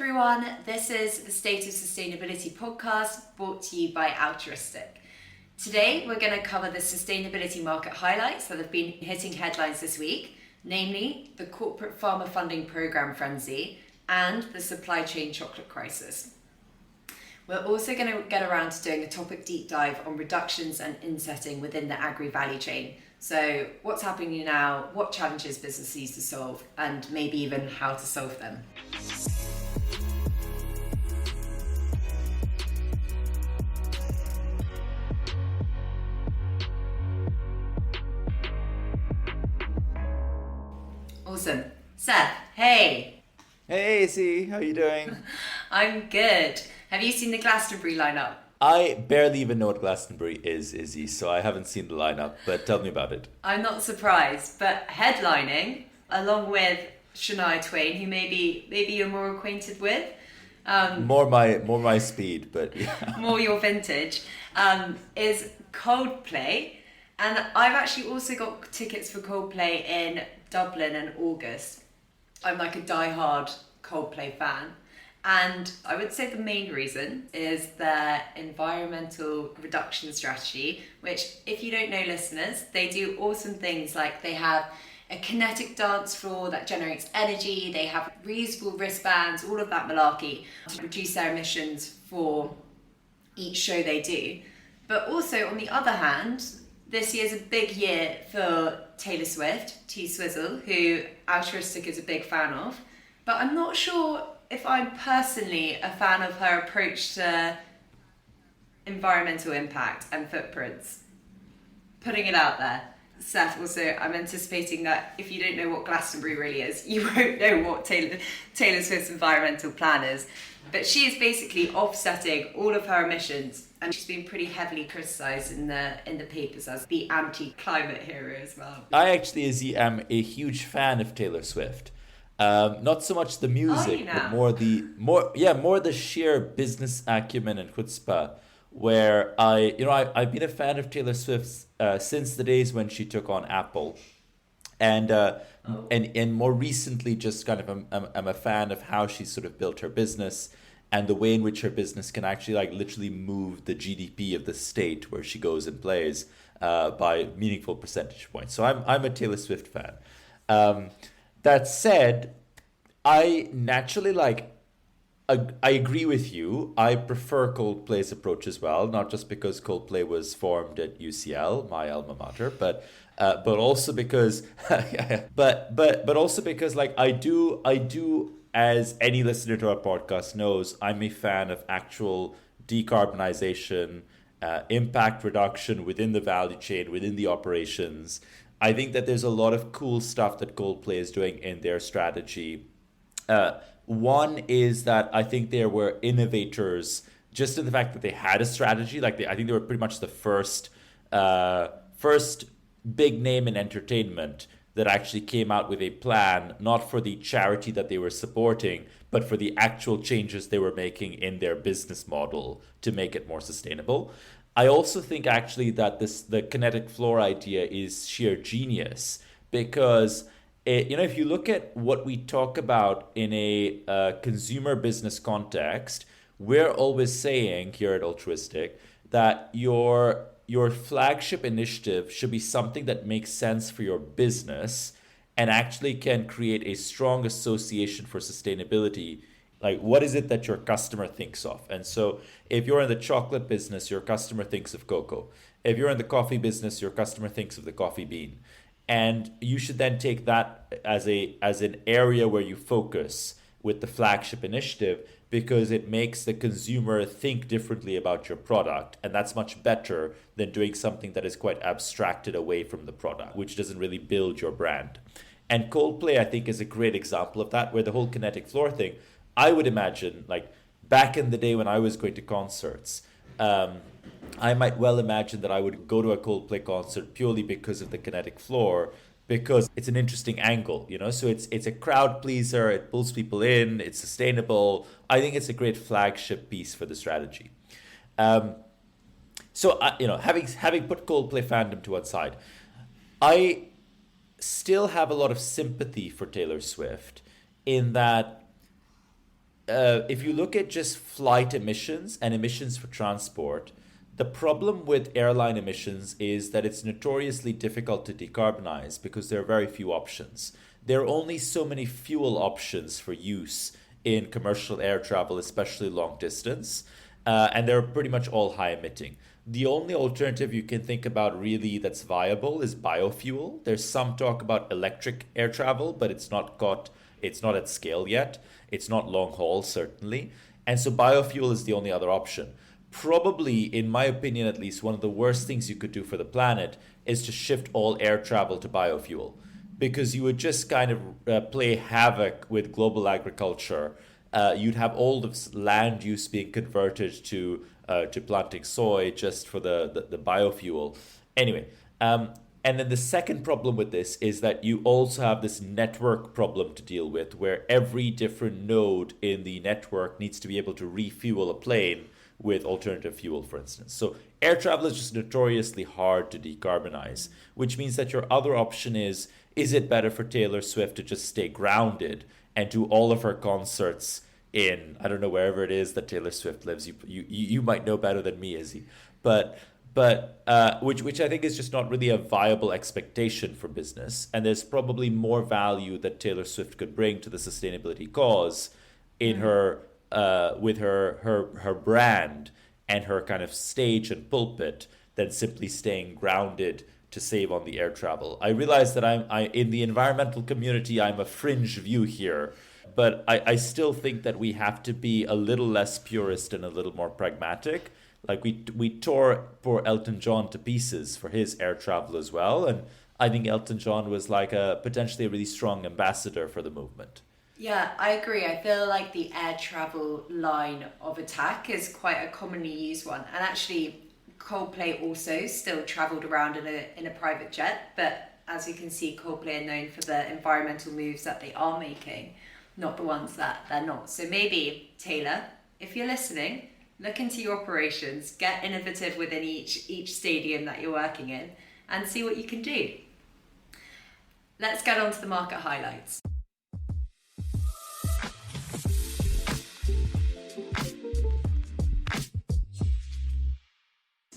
everyone, this is the State of Sustainability podcast brought to you by Altruistic. Today we're going to cover the sustainability market highlights that have been hitting headlines this week, namely the corporate farmer funding program frenzy and the supply chain chocolate crisis. We're also going to get around to doing a topic deep dive on reductions and insetting within the agri value chain. So what's happening now, what challenges business needs to solve, and maybe even how to solve them. Awesome. Seth, hey. Hey, C, how you doing? I'm good. Have you seen the Glastonbury lineup? I barely even know what Glastonbury is, Izzy, so I haven't seen the lineup, but tell me about it. I'm not surprised, but headlining, along with Shania Twain, who maybe you're more acquainted with. More my speed, but yeah. More your vintage, is Coldplay. And I've actually also got tickets for Coldplay in Dublin in August. I'm like a diehard Coldplay fan. And I would say the main reason is their environmental reduction strategy, which, if you don't know, listeners, they do awesome things like they have a kinetic dance floor that generates energy, they have reusable wristbands, all of that malarkey to reduce their emissions for each show they do. But also, on the other hand, this year's a big year for Taylor Swift, T-Swizzle, who Altruistic is a big fan of. But I'm not sure if I'm personally a fan of her approach to environmental impact and footprints. Putting it out there. Seth, also, I'm anticipating that if you don't know what Glastonbury really is, you won't know what Taylor Swift's environmental plan is. But she is basically offsetting all of her emissions, and she's been pretty heavily criticised in the papers as the anti-climate hero as well. I actually, Izzy, am a huge fan of Taylor Swift. Not so much the music, but more the sheer business acumen and chutzpah. Where I've been a fan of Taylor Swift since the days when she took on Apple, and more recently, just kind of I'm a fan of how she sort of built her business and the way in which her business can actually like literally move the GDP of the state where she goes and plays by meaningful percentage points. So I'm a Taylor Swift fan. That said, I naturally I agree with you. I prefer Coldplay's approach as well, not just because Coldplay was formed at UCL, my alma mater, but also because but also because like I do, as any listener to our podcast knows, I'm a fan of actual decarbonization, impact reduction within the value chain, within the operations. I think that there's a lot of cool stuff that Coldplay is doing in their strategy. One is that I think they were innovators just in the fact that they had a strategy. I think they were pretty much the first big name in entertainment that actually came out with a plan, not for the charity that they were supporting, but for the actual changes they were making in their business model to make it more sustainable. I also think actually that the kinetic floor idea is sheer genius because if you look at what we talk about in a consumer business context, we're always saying here at Altruistic that your flagship initiative should be something that makes sense for your business and actually can create a strong association for sustainability. Like, what is it that your customer thinks of? And so if you're in the chocolate business, your customer thinks of cocoa. If you're in the coffee business, your customer thinks of the coffee bean. And you should then take that as an area where you focus with the flagship initiative because it makes the consumer think differently about your product. And that's much better than doing something that is quite abstracted away from the product, which doesn't really build your brand. And Coldplay, I think, is a great example of that, where the whole kinetic floor thing, I would imagine, like back in the day when I was going to concerts, I might well imagine that I would go to a Coldplay concert purely because of the kinetic floor, because it's an interesting angle, so it's a crowd pleaser, it pulls people in, it's sustainable. I think it's a great flagship piece for the strategy. So having put Coldplay fandom to one side, I still have a lot of sympathy for Taylor Swift in that if you look at just flight emissions and emissions for transport, the problem with airline emissions is that it's notoriously difficult to decarbonize because there are very few options. There are only so many fuel options for use in commercial air travel, especially long distance, and they're pretty much all high emitting. The only alternative you can think about really that's viable is biofuel. There's some talk about electric air travel, but it's not at scale yet. It's not long haul, certainly. And so biofuel is the only other option. Probably, in my opinion at least, one of the worst things you could do for the planet is to shift all air travel to biofuel, because you would just kind of play havoc with global agriculture. You'd have all this land use being converted to planting soy just for the biofuel. Anyway, and then the second problem with this is that you also have this network problem to deal with, where every different node in the network needs to be able to refuel a plane with alternative fuel, for instance. So air travel is just notoriously hard to decarbonize, which means that your other option is it better for Taylor Swift to just stay grounded and do all of her concerts in, I don't know, wherever it is that Taylor Swift lives? You might know better than me, Izzy. But which I think is just not really a viable expectation for business. And there's probably more value that Taylor Swift could bring to the sustainability cause in her with her brand and her kind of stage and pulpit than simply staying grounded to save on the air travel. I realize that I in the environmental community I'm a fringe view here, but I still think that we have to be a little less purist and a little more pragmatic. Like we tore poor Elton John to pieces for his air travel as well, and I think Elton John was like a potentially a really strong ambassador for the movement. Yeah, I agree. I feel like the air travel line of attack is quite a commonly used one. And actually, Coldplay also still travelled around in a private jet. But as you can see, Coldplay are known for the environmental moves that they are making, not the ones that they're not. So maybe, Taylor, if you're listening, look into your operations, get innovative within each stadium that you're working in, and see what you can do. Let's get on to the market highlights.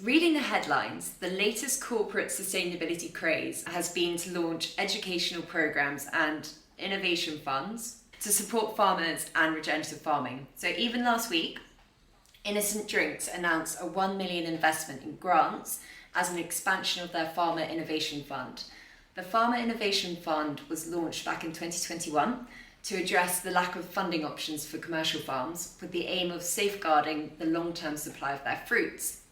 Reading the headlines, the latest corporate sustainability craze has been to launch educational programs and innovation funds to support farmers and regenerative farming. So even last week, Innocent Drinks announced a 1 million investment in grants as an expansion of their Farmer Innovation Fund. The Farmer Innovation Fund was launched back in 2021 to address the lack of funding options for commercial farms with the aim of safeguarding the long-term supply of their fruits.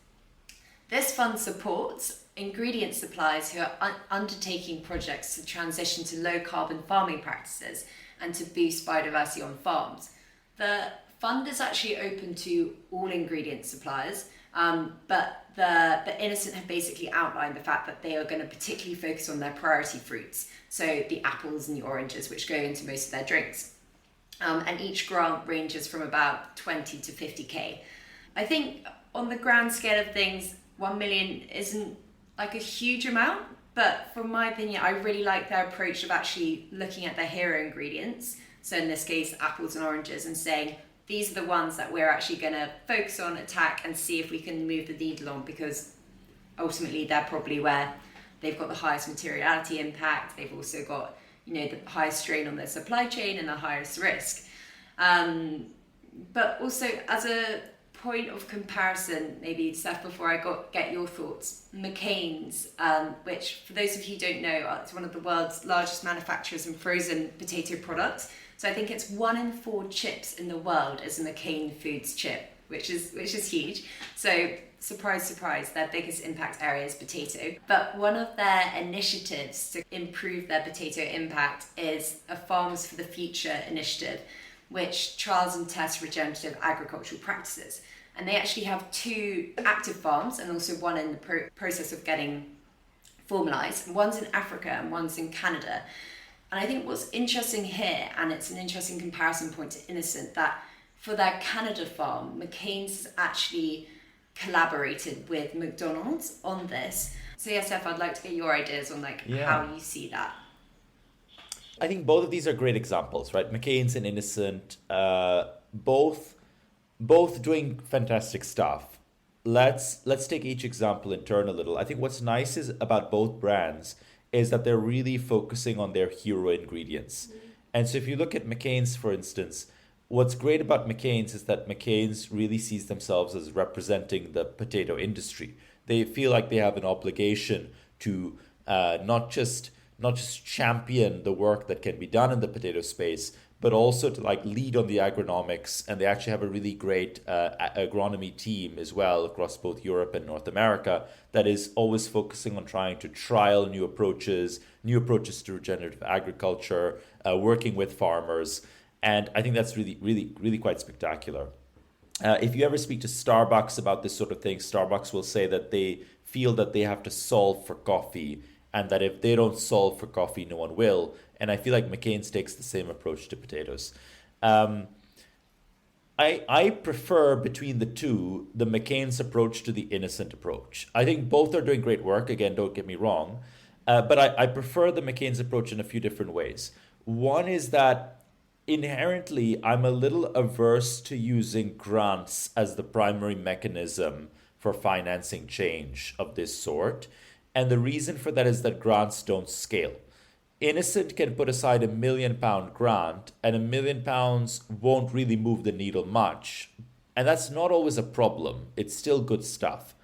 This fund supports ingredient suppliers who are undertaking projects to transition to low-carbon farming practices and to boost biodiversity on farms. The fund is actually open to all ingredient suppliers, but the Innocent have basically outlined the fact that they are going to particularly focus on their priority fruits, so the apples and the oranges, which go into most of their drinks. And each grant ranges from about 20 to 50k. I think on the grand scale of things, 1 million isn't like a huge amount, but from my opinion, I really like their approach of actually looking at their hero ingredients. So in this case, apples and oranges, and saying, these are the ones that we're actually going to focus on, attack, and see if we can move the needle on, because ultimately they're probably where they've got the highest materiality impact. They've also got, the highest strain on their supply chain and the highest risk. But also as a point of comparison, maybe Seth, before I get your thoughts, McCain's, which for those of you who don't know, it's one of the world's largest manufacturers in frozen potato products. So I think it's 1 in 4 chips in the world is a McCain Foods chip, which is huge. So surprise, surprise, their biggest impact area is potato. But one of their initiatives to improve their potato impact is a Farms for the Future initiative, which trials and tests regenerative agricultural practices. And they actually have 2 active farms and also one in the process of getting formalised. One's in Africa and one's in Canada. And I think what's interesting here, and it's an interesting comparison point to Innocent, that for their Canada farm, McCain's actually collaborated with McDonald's on this. So yes, Steph, I'd like to get your ideas on how you see that. I think both of these are great examples, right? McCain's and Innocent, both both doing fantastic stuff. Let's take each example in turn a little. I think what's nice is about both brands is that they're really focusing on their hero ingredients. And so if you look at McCain's, for instance, what's great about McCain's is that McCain's really sees themselves as representing the potato industry. They feel like they have an obligation to not just champion the work that can be done in the potato space, but also to like lead on the agronomics. And they actually have a really great agronomy team as well across both Europe and North America that is always focusing on trying to trial new approaches to regenerative agriculture, working with farmers. And I think that's really, really, really quite spectacular. If you ever speak to Starbucks about this sort of thing, Starbucks will say that they feel that they have to solve for coffee, and that if they don't solve for coffee, no one will. And I feel like McCain's takes the same approach to potatoes. I prefer between the two the McCain's approach to the Innocent approach. I think both are doing great work. Again, don't get me wrong, but I prefer the McCain's approach in a few different ways. One is that inherently, I'm a little averse to using grants as the primary mechanism for financing change of this sort. And the reason for that is that grants don't scale. Innocent can put aside £1 million grant, and £1 million won't really move the needle much. And that's not always a problem. It's still good stuff.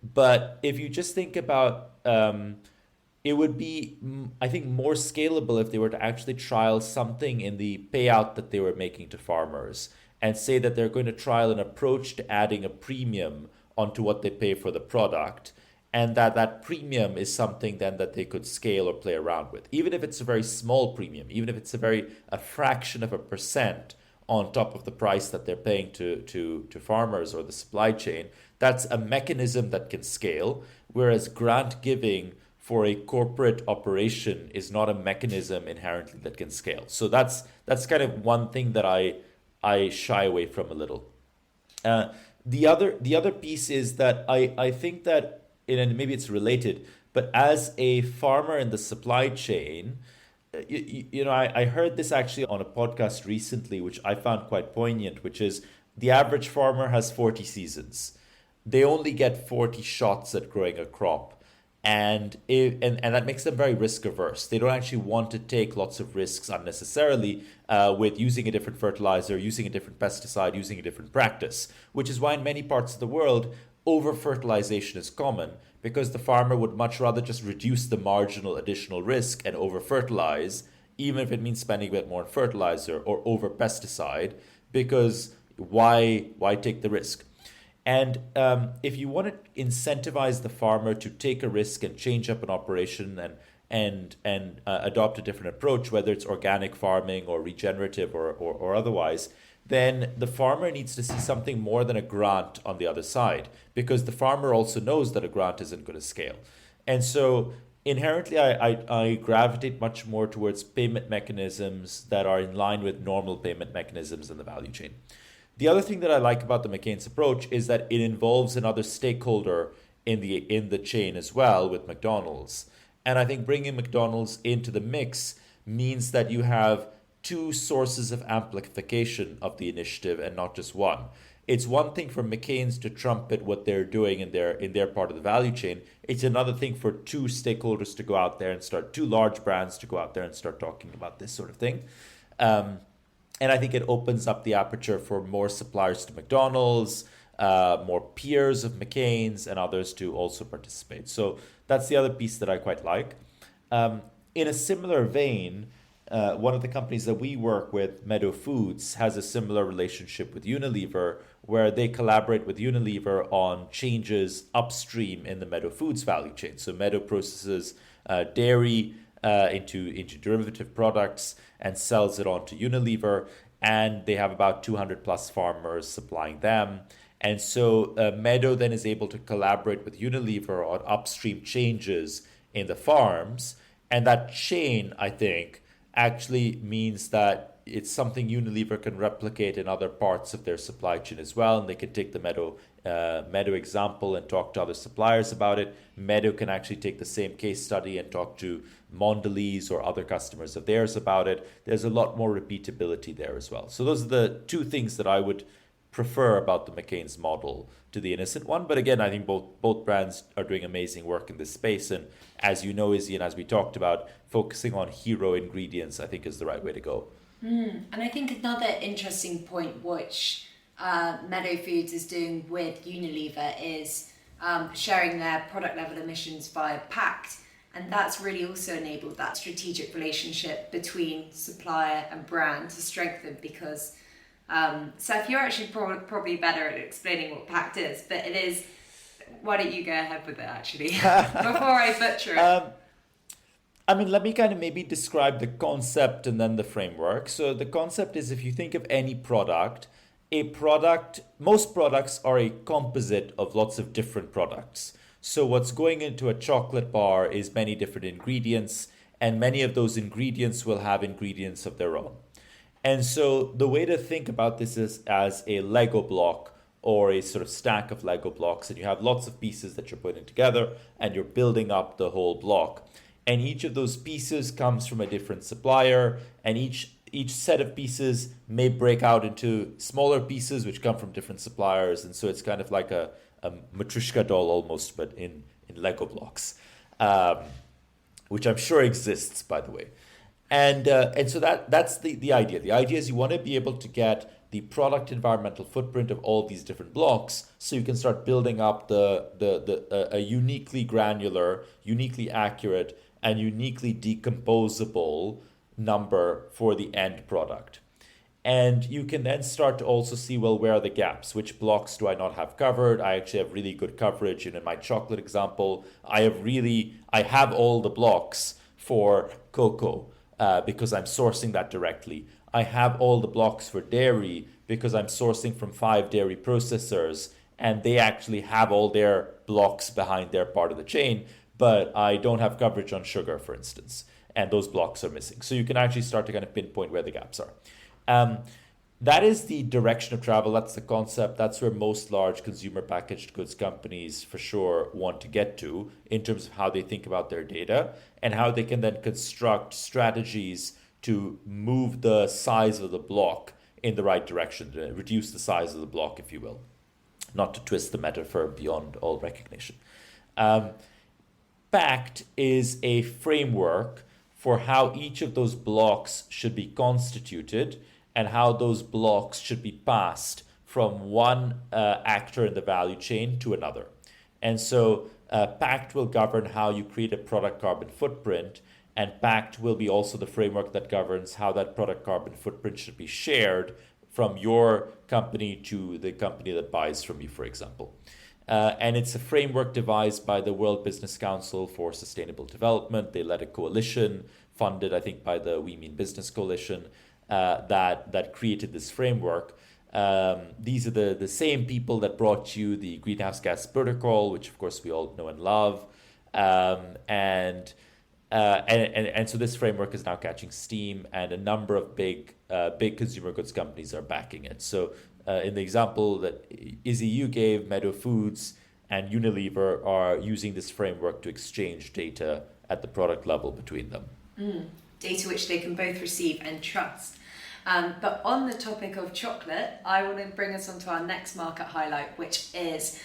But if you just think about it would be, I think, more scalable if they were to actually trial something in the payout that they were making to farmers and say that they're going to trial an approach to adding a premium onto what they pay for the product, and that premium is something then that they could scale or play around with. Even if it's a very small premium, even if it's a fraction of a percent on top of the price that they're paying to farmers or the supply chain, that's a mechanism that can scale, whereas grant giving for a corporate operation is not a mechanism inherently that can scale. So that's kind of one thing that I shy away from a little. The other piece is that I think that, and maybe it's related, but as a farmer in the supply chain, I heard this actually on a podcast recently, which I found quite poignant, which is the average farmer has 40 seasons. They only get 40 shots at growing a crop. And that makes them very risk averse. They don't actually want to take lots of risks unnecessarily with using a different fertilizer, using a different pesticide, using a different practice, which is why in many parts of the world, over-fertilization is common, because the farmer would much rather just reduce the marginal additional risk and over-fertilize, even if it means spending a bit more on fertilizer or over-pesticide, because why take the risk? And if you want to incentivize the farmer to take a risk and change up an operation and adopt a different approach, whether it's organic farming or regenerative or otherwise, then the farmer needs to see something more than a grant on the other side, because the farmer also knows that a grant isn't going to scale. And so inherently, I gravitate much more towards payment mechanisms that are in line with normal payment mechanisms in the value chain. The other thing that I like about the McCain's approach is that it involves another stakeholder in the chain as well, with McDonald's. And I think bringing McDonald's into the mix means that you have two sources of amplification of the initiative and not just one. It's one thing for McCain's to trumpet what they're doing in their part of the value chain. It's another thing for two stakeholders to go out there and two large brands to go out there and start talking about this sort of thing. And I think it opens up the aperture for more suppliers to McDonald's, more peers of McCain's, and others to also participate. So that's the other piece that I quite like. In a similar vein, one of the companies that we work with, Meadow Foods, has a similar relationship with Unilever, where they collaborate with Unilever on changes upstream in the Meadow Foods value chain. So Meadow processes dairy into derivative products and sells it on to Unilever, and they have about 200 plus farmers supplying them. And so Meadow then is able to collaborate with Unilever on upstream changes in the farms, and that chain, I think, actually means that it's something Unilever can replicate in other parts of their supply chain as well, and they can take the Meadow example and talk to other suppliers about it. Meadow can actually take the same case study and talk to Mondelez or other customers of theirs about it. There's a lot more repeatability there as well. So those are the two things that I would prefer about the McCain's model to the Innocent one. But again, I think both brands are doing amazing work in this space. And as you know, Izzy, and as we talked about, focusing on hero ingredients, I think is the right way to go. And I think another interesting point which Meadow Foods is doing with Unilever is sharing their product level emissions via Pact. And that's really also enabled that strategic relationship between supplier and brand to strengthen, because Seth, you're actually probably better at explaining what Pact is, but it is, why don't you go ahead with it actually, before I butcher it. Let me kind of maybe describe the concept and then the framework. So the concept is, if you think of any product, most products are a composite of lots of different products. So what's going into a chocolate bar is many different ingredients, and many of those ingredients will have ingredients of their own. And so the way to think about this is as a Lego block, or a sort of stack of Lego blocks, and you have lots of pieces that you're putting together and you're building up the whole block. And each of those pieces comes from a different supplier, and each set of pieces may break out into smaller pieces which come from different suppliers. And so it's kind of like a Matryoshka doll almost, but in Lego blocks, which I'm sure exists, by the way. And so that's the idea. The idea is you want to be able to get the product environmental footprint of all these different blocks, so you can start building up a uniquely granular, uniquely accurate, and uniquely decomposable number for the end product. And you can then start to also see, well, where are the gaps? Which blocks do I not have covered? I actually have really good coverage. And in my chocolate example, I have all the blocks for cocoa. Because I'm sourcing that directly. I have all the blocks for dairy because I'm sourcing from 5 dairy processors, and they actually have all their blocks behind their part of the chain, but I don't have coverage on sugar, for instance, and those blocks are missing. So you can actually start to kind of pinpoint where the gaps are. That is the direction of travel. That's the concept. That's where most large consumer packaged goods companies for sure want to get to in terms of how they think about their data and how they can then construct strategies to move the size of the block in the right direction, to reduce the size of the block, if you will, not to twist the metaphor beyond all recognition. Pact is a framework for how each of those blocks should be constituted and how those blocks should be passed from one actor in the value chain to another. And so Pact will govern how you create a product carbon footprint, and Pact will be also the framework that governs how that product carbon footprint should be shared from your company to the company that buys from you, for example. And it's a framework devised by the World Business Council for Sustainable Development. They led a coalition funded, I think, by the We Mean Business Coalition, that created this framework. These are the same people that brought you the Greenhouse Gas Protocol, which of course we all know and love, and so this framework is now catching steam, and a number of big consumer goods companies are backing it. So in the example that Izzy you gave, Meadow Foods and Unilever are using this framework to exchange data at the product level between them. Data which they can both receive and trust. But on the topic of chocolate, I want to bring us on to our next market highlight, which is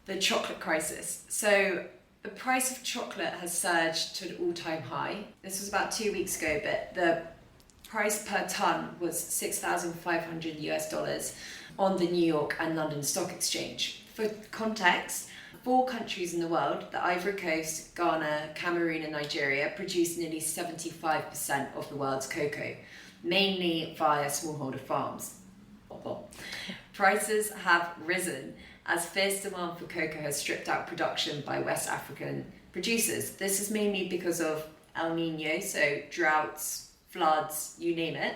the chocolate crisis. So the price of chocolate has surged to an all-time high. This was about 2 weeks ago, but the price per ton was $6,500 on the New York and London Stock Exchange. For context, 4 countries in the world, the Ivory Coast, Ghana, Cameroon and Nigeria, produce nearly 75% of the world's cocoa, mainly via smallholder farms. Prices have risen as fierce demand for cocoa has stripped out production by West African producers. This is mainly because of El Nino, so droughts, floods, you name it.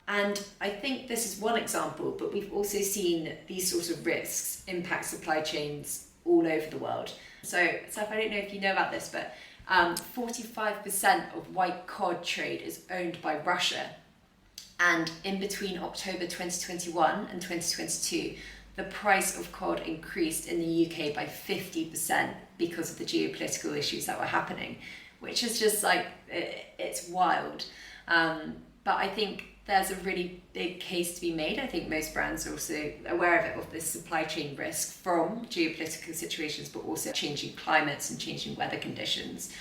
And I think this is one example, but we've also seen these sorts of risks impact supply chains all over the world. So, Seth, I don't know if you know about this, but 45% of white cod trade is owned by Russia. And in between October 2021 and 2022, the price of cod increased in the UK by 50% because of the geopolitical issues that were happening, which is just like, it's wild. But I think there's a really big case to be made. I think most brands are also aware of it, of this supply chain risk from geopolitical situations, but also changing climates and changing weather conditions.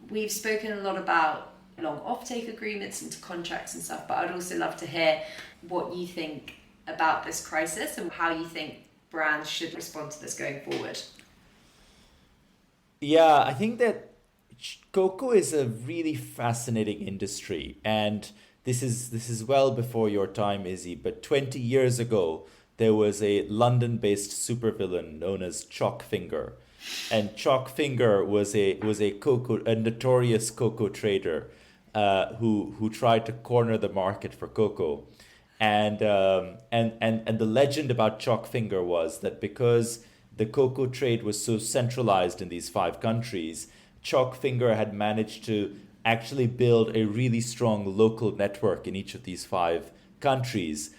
We've spoken a lot about long offtake agreements and contracts and stuff, but I'd also love to hear what you think about this crisis and how you think brands should respond to this going forward. Yeah, I think that cocoa is a really fascinating industry, and this is well before your time, Izzy, but 20 years ago there was a London-based supervillain known as Chalkfinger. And Chalkfinger was a notorious cocoa trader who tried to corner the market for cocoa. And the legend about Chalkfinger was that because the cocoa trade was so centralized in these 5 countries, Chalkfinger had managed to actually build a really strong local network in each of these 5 countries,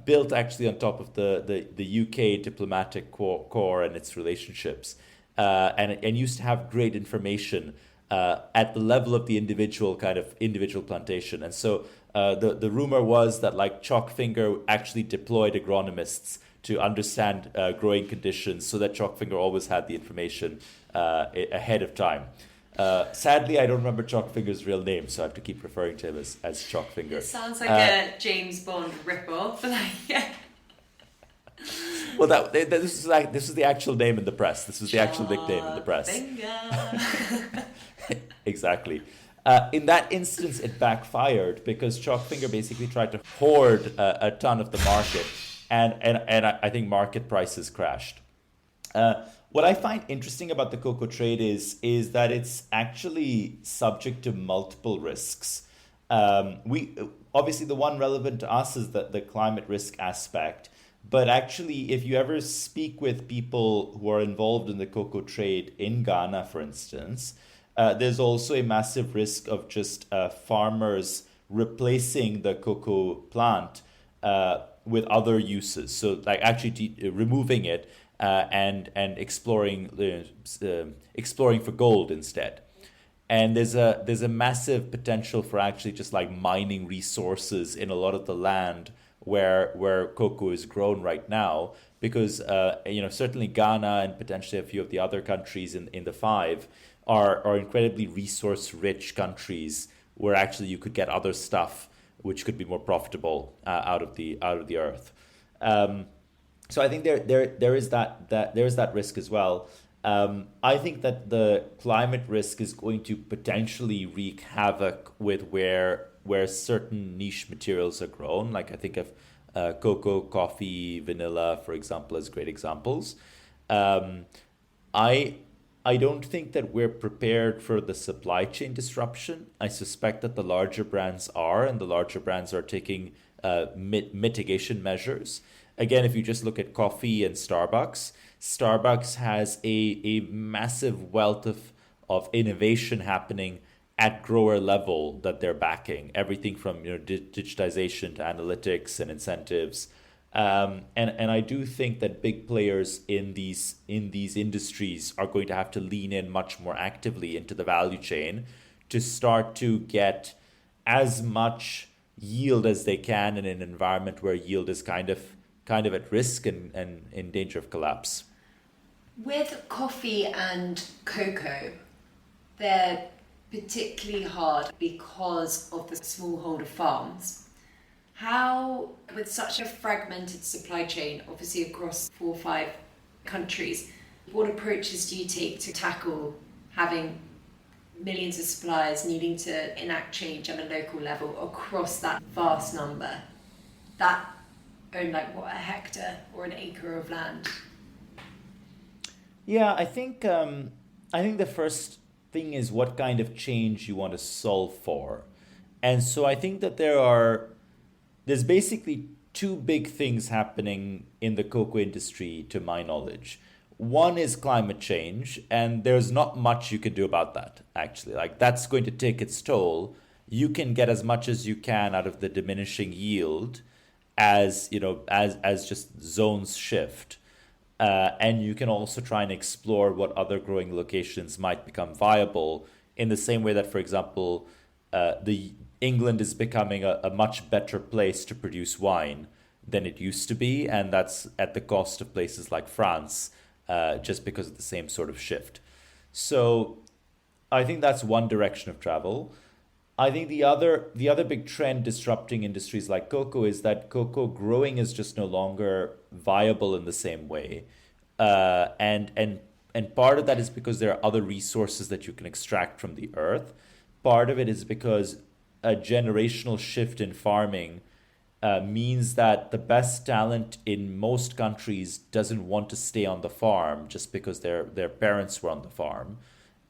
built actually on top of the UK diplomatic core and its relationships, and used to have great information at the level of the individual plantation. And so the rumor was that like Chalkfinger actually deployed agronomists to understand growing conditions, so that Chalkfinger always had the information ahead of time. Sadly, I don't remember Chalkfinger's real name, so I have to keep referring to him as Chalkfinger. It sounds like a James Bond ripoff. Well, this was the actual name in the press. This was the actual nickname in the press. Exactly. In that instance, it backfired because Chalkfinger basically tried to hoard a ton of the market, and I think market prices crashed. What I find interesting about the cocoa trade is that it's actually subject to multiple risks. We obviously, the one relevant to us is the climate risk aspect. But actually, if you ever speak with people who are involved in the cocoa trade in Ghana, for instance, there's also a massive risk of just farmers replacing the cocoa plant with other uses. So like actually removing it and exploring for gold instead. And there's a massive potential for actually just like mining resources in a lot of the land where cocoa is grown right now, because certainly Ghana and potentially a few of the other countries in the 5 are incredibly resource rich countries where actually you could get other stuff which could be more profitable out of the earth. So I think there is that risk as well. I think that the climate risk is going to potentially wreak havoc with where certain niche materials are grown. Like I think of cocoa, coffee, vanilla, for example, as great examples. I don't think that we're prepared for the supply chain disruption. I suspect that the larger brands are, and the larger brands are taking mitigation measures. Again, if you just look at coffee and Starbucks has a massive wealth of innovation happening at grower level that they're backing. Everything from digitization to analytics and incentives. And I do think that big players in these industries are going to have to lean in much more actively into the value chain to start to get as much yield as they can in an environment where yield is kind of at risk and in danger of collapse. With coffee and cocoa, they're particularly hard because of the smallholder farms. How, with such a fragmented supply chain, obviously across 4 or 5 countries, what approaches do you take to tackle having millions of suppliers needing to enact change at a local level across that vast number that own a hectare or an acre of land? Yeah, I think the first thing is what kind of change you want to solve for. And so I think that there's basically 2 big things happening in the cocoa industry to my knowledge. One is climate change, and there's not much you can do about that, actually. Like, that's going to take its toll. you can get as much as you can out of the diminishing yield as as just zones shift. And you can also try and explore what other growing locations might become viable in the same way that, for example, the England is becoming a much better place to produce wine than it used to be, and that's at the cost of places like France, just because of the same sort of shift. So I think that's one direction of travel. I think the other big trend disrupting industries like cocoa is that cocoa growing is just no longer viable in the same way, and part of that is because there are other resources that you can extract from the earth. Part of it is because a generational shift in farming means that the best talent in most countries doesn't want to stay on the farm just because their parents were on the farm,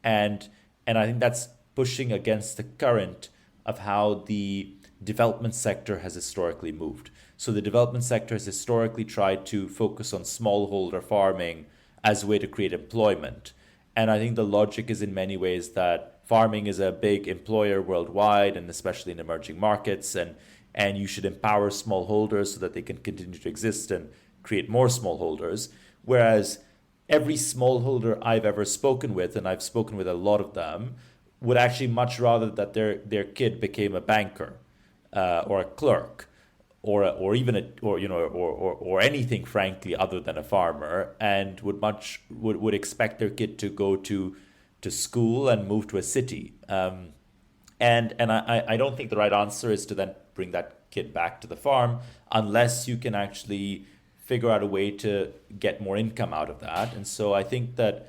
and I think that's pushing against the current of how the development sector has historically moved. So the development sector has historically tried to focus on smallholder farming as a way to create employment. And I think the logic is in many ways that farming is a big employer worldwide and especially in emerging markets, and you should empower smallholders so that they can continue to exist and create more smallholders. Whereas every smallholder I've ever spoken with, and I've spoken with a lot of them, would actually much rather that their kid became a banker, or a clerk, or even or anything frankly other than a farmer, and would expect their kid to go to school and move to a city. And I don't think the right answer is to then bring that kid back to the farm unless you can actually figure out a way to get more income out of that. And so I think that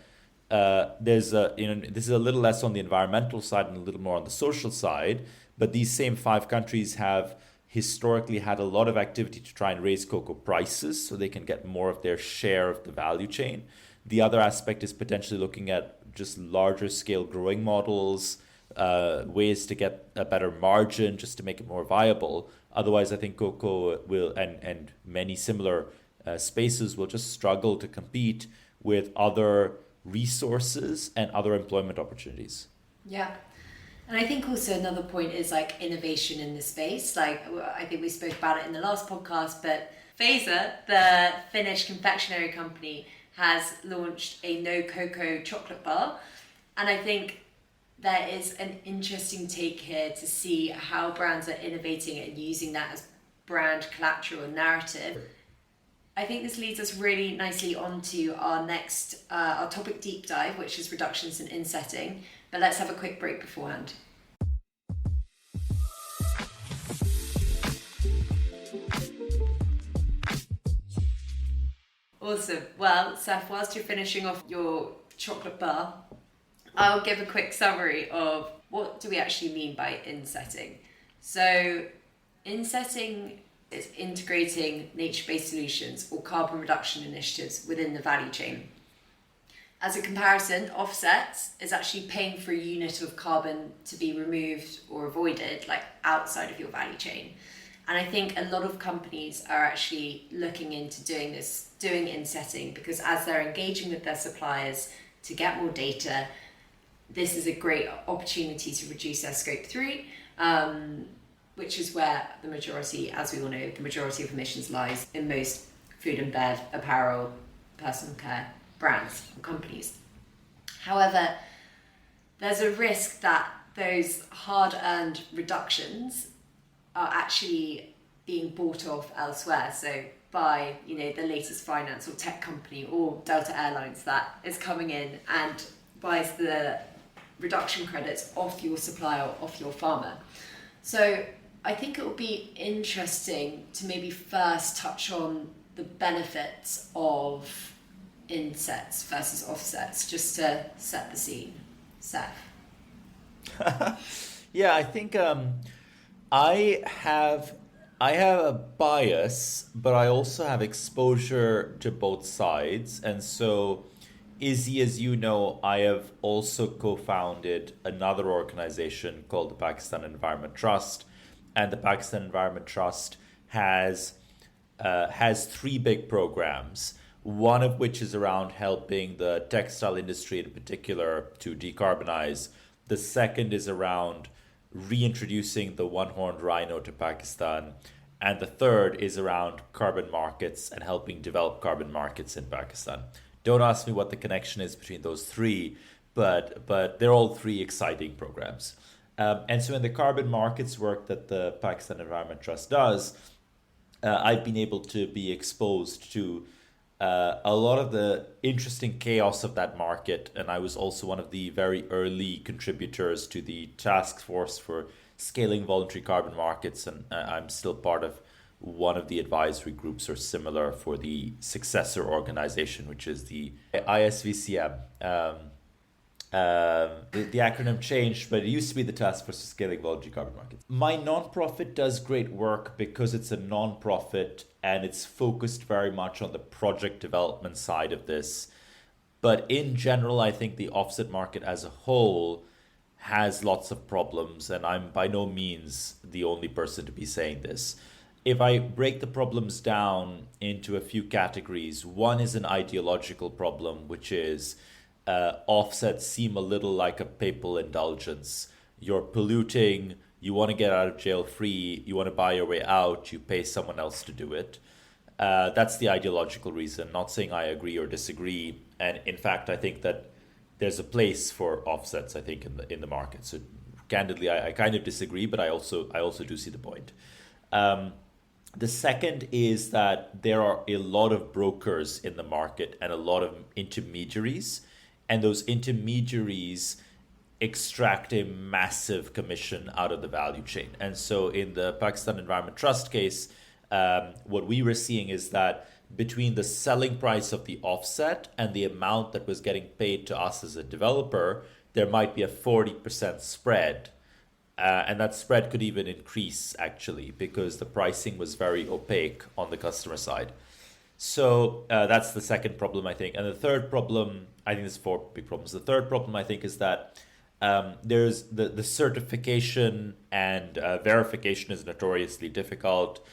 this is a little less on the environmental side and a little more on the social side, but these same 5 countries have historically had a lot of activity to try and raise cocoa prices so they can get more of their share of the value chain. The other aspect is potentially looking at just larger scale growing models, ways to get a better margin just to make it more viable. Otherwise, I think cocoa will, and many similar spaces will just struggle to compete with other resources and other employment opportunities. Yeah. And I think also another point is like innovation in this space. Like I think we spoke about it in the last podcast, but Fazer, the Finnish confectionery company, has launched a no cocoa chocolate bar. And I think there is an interesting take here to see how brands are innovating and using that as brand collateral and narrative. I think this leads us really nicely onto our next, our topic deep dive, which is reductions in insetting. But let's have a quick break beforehand. Awesome. Well, Seth, whilst you're finishing off your chocolate bar, I'll give a quick summary of what do we actually mean by insetting. So insetting is integrating nature-based solutions or carbon reduction initiatives within the value chain. As a comparison, offsets is actually paying for a unit of carbon to be removed or avoided, like outside of your value chain. And I think a lot of companies are actually looking into doing insetting, because as they're engaging with their suppliers to get more data, this is a great opportunity to reduce their scope 3, which is where the majority, as we all know, the majority of emissions lies in most food and bev, apparel, personal care brands or companies. However, there's a risk that those hard-earned reductions are actually being bought off elsewhere. So by the latest finance or tech company or Delta Airlines that is coming in and buys the reduction credits off your supplier, off your farmer. So I think it will be interesting to maybe first touch on the benefits of insets versus offsets, just to set the scene. Seth? Yeah, I think I have a bias, but I also have exposure to both sides. And so, Izzy, as you know, I have also co-founded another organization called the Pakistan Environment Trust. And the Pakistan Environment Trust has 3 big programs, one of which is around helping the textile industry in particular to decarbonize. The second is around reintroducing the one-horned rhino to Pakistan. And the third is around carbon markets and helping develop carbon markets in Pakistan. Don't ask me what the connection is between those three, but they're all three exciting programs. And so in the carbon markets work that the Pakistan Environment Trust does, I've been able to be exposed to a lot of the interesting chaos of that market. And I was also one of the very early contributors to the task force for scaling voluntary carbon markets. And I'm still part of one of the advisory groups or similar for the successor organization, which is the ISVCM. The acronym changed, but it used to be the Task Force for Scaling Voluntary Carbon Markets. My nonprofit does great work because it's a nonprofit and it's focused very much on the project development side of this. But in general, I think the offset market as a whole has lots of problems, and I'm by no means the only person to be saying this. If I break the problems down into a few categories, one is an ideological problem, which is offsets seem a little like a papal indulgence. You're polluting, you want to get out of jail free, you want to buy your way out, you pay someone else to do it. That's the ideological reason. Not saying I agree or disagree. And in fact, I think that there's a place for offsets, I think, in the market. So candidly, I kind of disagree, but I also do see the point. The second is that there are a lot of brokers in the market and a lot of intermediaries. And those intermediaries extract a massive commission out of the value chain. And so in the Pakistan Environment Trust case, what we were seeing is that between the selling price of the offset and the amount that was getting paid to us as a developer, there might be a 40% spread. And that spread could even increase, actually, because the pricing was very opaque on the customer side. So that's the second problem, I think. And the third problem, I think there's four big problems. The third problem, I think, is that there's the certification and verification is notoriously difficult.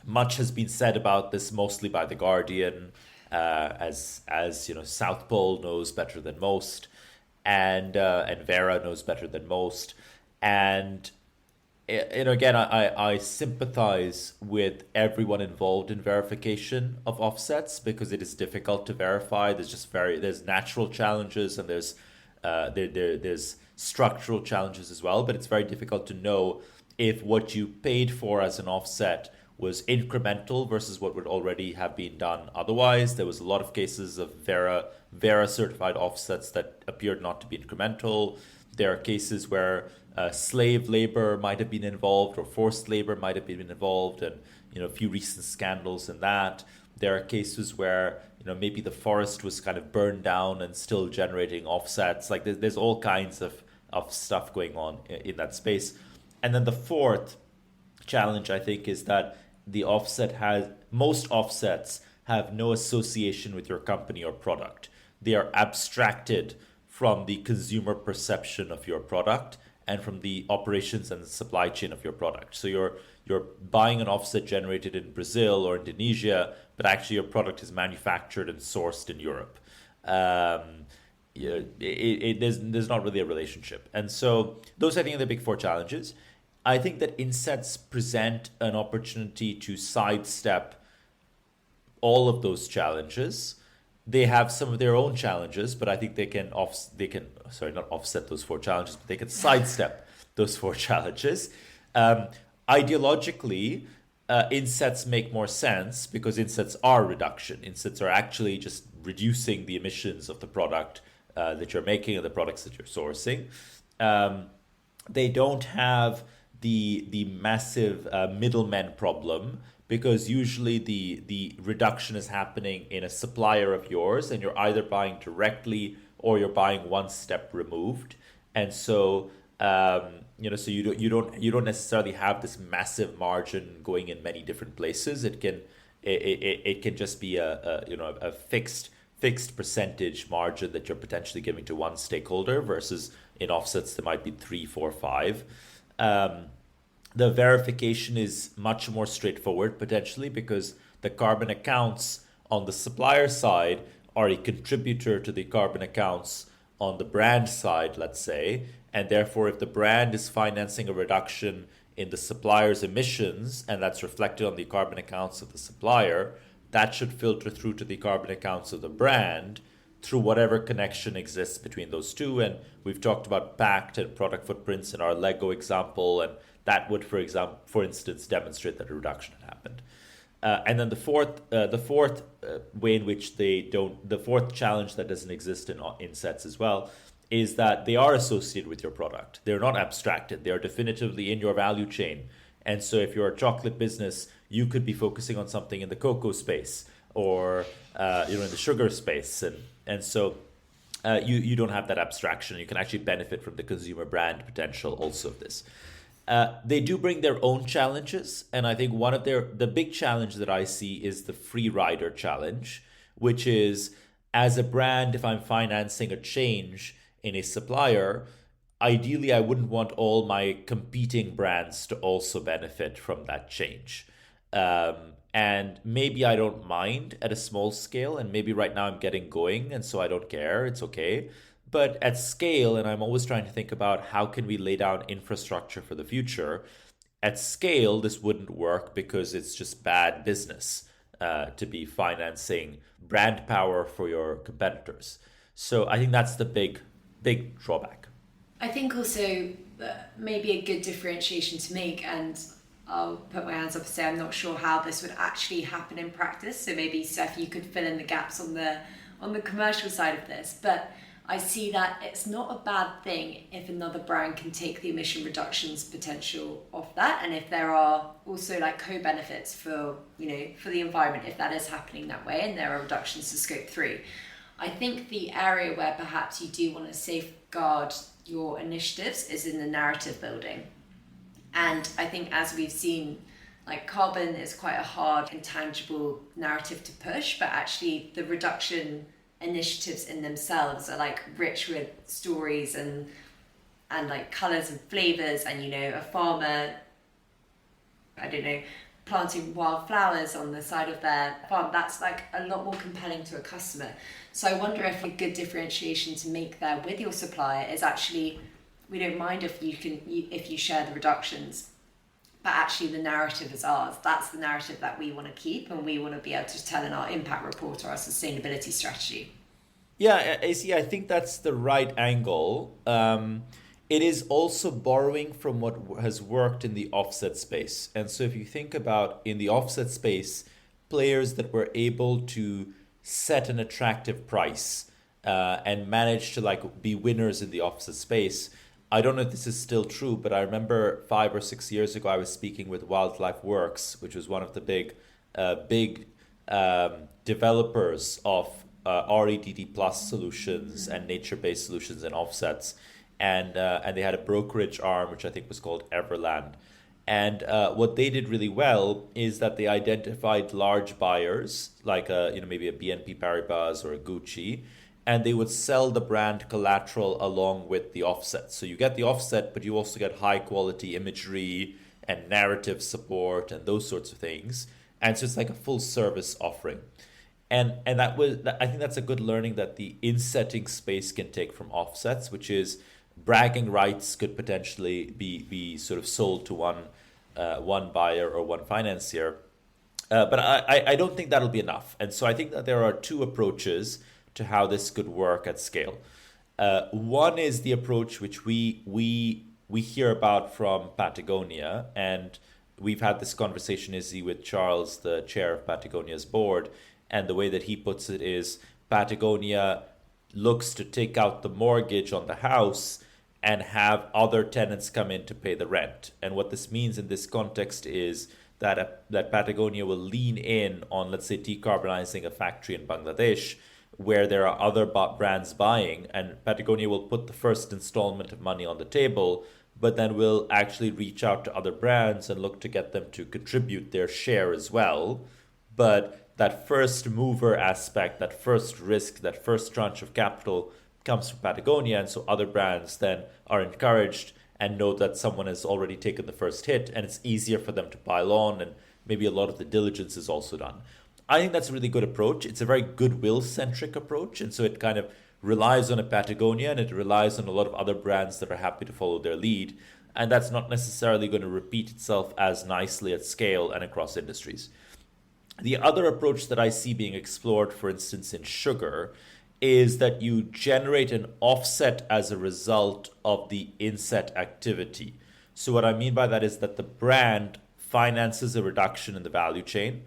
Much has been said about this, mostly by The Guardian, as you know, South Pole knows better than most, and Vera knows better than most. And again, I sympathize with everyone involved in verification of offsets because it is difficult to verify. There's natural challenges and there's structural challenges as well, but it's very difficult to know if what you paid for as an offset was incremental versus what would already have been done otherwise. There was a lot of cases of Vera certified offsets that appeared not to be incremental. There are cases where slave labor might have been involved or forced labor might have been involved, and a few recent scandals in that. There are cases where maybe the forest was kind of burned down and still generating offsets. Like there's all kinds of stuff going on in that space. And then the fourth challenge, I think, is that most offsets have no association with your company or product. They are abstracted from the consumer perception of your product and from the operations and the supply chain of your product. So you're buying an offset generated in Brazil or Indonesia, but actually your product is manufactured and sourced in Europe. There's not really a relationship. And so those, I think, are the big four challenges. I think that insets present an opportunity to sidestep all of those challenges. They have some of their own challenges, but I think they can not offset those four challenges, but they can sidestep those four challenges. Ideologically, insets make more sense because insets are reduction. Insets are actually just reducing the emissions of the product that you're making and the products that you're sourcing. They don't have the massive middleman problem, because usually the reduction is happening in a supplier of yours and you're either buying directly or you're buying one step removed. And so so you don't necessarily have this massive margin going in many different places. It can just be a fixed percentage margin that you're potentially giving to one stakeholder, versus in offsets there might be 3, 4, 5. The verification is much more straightforward potentially, because the carbon accounts on the supplier side are a contributor to the carbon accounts on the brand side, let's say. And therefore, if the brand is financing a reduction in the supplier's emissions, and that's reflected on the carbon accounts of the supplier, that should filter through to the carbon accounts of the brand through whatever connection exists between those two. And we've talked about pact and product footprints in our Lego example, and that would, for instance, demonstrate that a reduction had happened. And then the fourth way in which the fourth challenge that doesn't exist in insets as well is that they are associated with your product. They're not abstracted. They are definitively in your value chain. And so if you're a chocolate business, you could be focusing on something in the cocoa space or in the sugar space. And so you don't have that abstraction. You can actually benefit from the consumer brand potential also of this. They do bring their own challenges. And I think one of the big challenge that I see is the free rider challenge, which is, as a brand, if I'm financing a change in a supplier, ideally I wouldn't want all my competing brands to also benefit from that change. And maybe I don't mind at a small scale, and maybe right now I'm getting going and so I don't care, it's okay. But at scale, and I'm always trying to think about how can we lay down infrastructure for the future, at scale this wouldn't work because it's just bad business to be financing brand power for your competitors. So I think that's the big drawback. I think also maybe a good differentiation to make, and I'll put my hands up and say I'm not sure how this would actually happen in practice. So maybe Steph, you could fill in the gaps on the commercial side of this. But I see that it's not a bad thing if another brand can take the emission reductions potential of that, and if there are also like co-benefits for the environment, if that is happening that way, and there are reductions to scope 3. I think the area where perhaps you do want to safeguard your initiatives is in the narrative building. And I think, as we've seen, like, carbon is quite a hard, intangible narrative to push, but actually the reduction initiatives in themselves are like rich with stories and like colors and flavors, and a farmer, I don't know, planting wildflowers on the side of their farm, that's like a lot more compelling to a customer. So I wonder if a good differentiation to make there with your supplier is actually, we don't mind if you share the reductions, but actually the narrative is ours. That's the narrative that we want to keep, and we want to be able to tell in our impact report or our sustainability strategy. Yeah, AC, I think that's the right angle. It is also borrowing from what has worked in the offset space. And so if you think about in the offset space, players that were able to set an attractive price and manage to be winners in the offset space. I don't know if this is still true, but I remember 5 or 6 years ago, I was speaking with Wildlife Works, which was one of the big developers of REDD plus solutions and nature-based solutions and offsets. And they had a brokerage arm, which I think was called Everland. And what they did really well is that they identified large buyers, like maybe a BNP Paribas or a Gucci, and they would sell the brand collateral along with the offset. So you get the offset, but you also get high quality imagery and narrative support and those sorts of things. And so it's like a full service offering. And I think that's a good learning that the insetting space can take from offsets, which is bragging rights could potentially be sort of sold to one buyer or one financier. But I don't think that'll be enough. And so I think that there are two approaches to how this could work at scale. One is the approach which we hear about from Patagonia, and we've had this conversation, Izzy, with Charles, the chair of Patagonia's board, and the way that he puts it is Patagonia looks to take out the mortgage on the house and have other tenants come in to pay the rent. And what this means in this context is that Patagonia will lean in on, let's say, decarbonizing a factory in Bangladesh where there are other brands buying, and Patagonia will put the first installment of money on the table, but then will actually reach out to other brands and look to get them to contribute their share as well. But that first mover aspect, that first risk, that first tranche of capital comes from Patagonia, and so other brands then are encouraged and know that someone has already taken the first hit, and it's easier for them to pile on, and maybe a lot of the diligence is also done. I think that's a really good approach. It's a very goodwill-centric approach, and so it kind of relies on a Patagonia, and it relies on a lot of other brands that are happy to follow their lead. And that's not necessarily going to repeat itself as nicely at scale and across industries. The other approach that I see being explored, for instance, in sugar, is that you generate an offset as a result of the inset activity. So what I mean by that is that the brand finances a reduction in the value chain,